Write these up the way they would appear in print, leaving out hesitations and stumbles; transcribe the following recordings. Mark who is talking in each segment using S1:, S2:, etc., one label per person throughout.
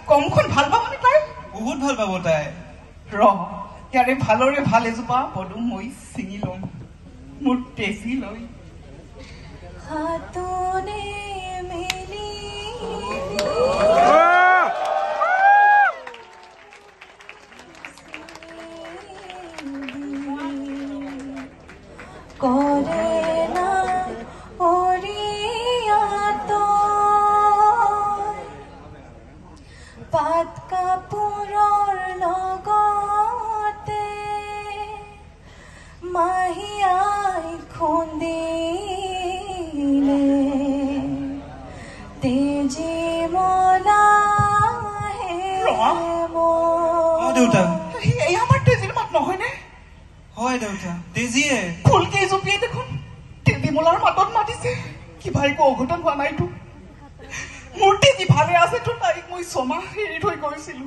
S1: কমখন ভাল পাবনে তাই?
S2: বহুত ভাল পাব তাই।
S1: ইয়াৰে ভালৰে ভাল এজোপা পদুম মই ছিঙি লম মোৰ টেচি লৈ।
S3: হাতনে মেলি কৰে না অৰিয়াত পাত কাপোৰৰ লগতে মাহিয়াই খুন্দিলে তেজী মলা
S2: দেউতা
S1: এই আমাৰ তেজীৰ মাত নহয়নে?
S2: হয় দেউতা, তেজীয়ে
S1: ফুলকে জপিয়াই দেখোন তেজী মলাৰ মাতত মাতিছে। কিবা একো অঘটন হোৱা নাইতো? মোৰ তেজী ভালে আছেতো? তাইক মই 6 মাহ এৰি থৈ গৈছিলো।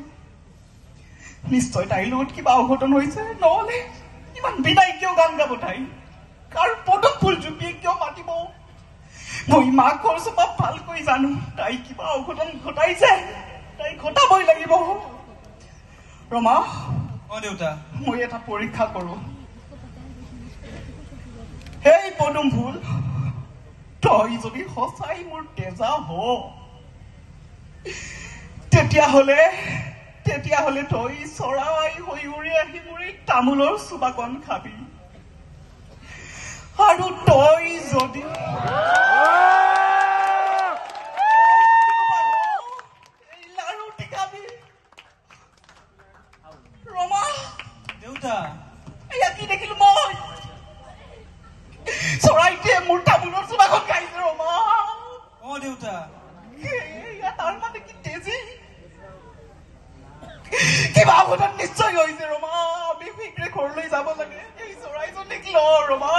S1: নিশ্চয় তাইৰ লগত কিবা অঘটন হৈছে, নহলে ইমান বিদায় কিয় গান গাব তাই? কাৰ পদুম ফুল জুপিয়ে কিয় মাতিব? মই মাকৰ স্বভাৱ ভালকৈ জানো। তাই কিবা অঘটন ঘটাইছে, তাই ঘটাবই লাগিব। ৰমা,
S2: দেউতা
S1: মই এটা পৰীক্ষা কৰো। সেই পদুম ফুল, তই যদি সঁচাই মোৰ তেজা হ, তেতিয়াহলে তই চৰাই হৈ উৰি আহি মোৰ এই তামোলৰ চোবাকণ খাবি। আৰু তই যদি এই লাৰুটি খাবি। ৰমা,
S2: দেউতা
S1: এয়া কি দেখিলো মই? চৰাইটোৱে মোৰ তামোলৰ চোবাকণ খাইছে। ৰমা,
S2: দেউতা
S1: এয়া তাৰ মানে কি তেজী? কিবা অঘটন নিশ্চয় হৈছে। ৰমা, আমি শীঘ্ৰে ঘৰলৈ যাব লাগে। এই চৰাইজন দেখিল ৰমা।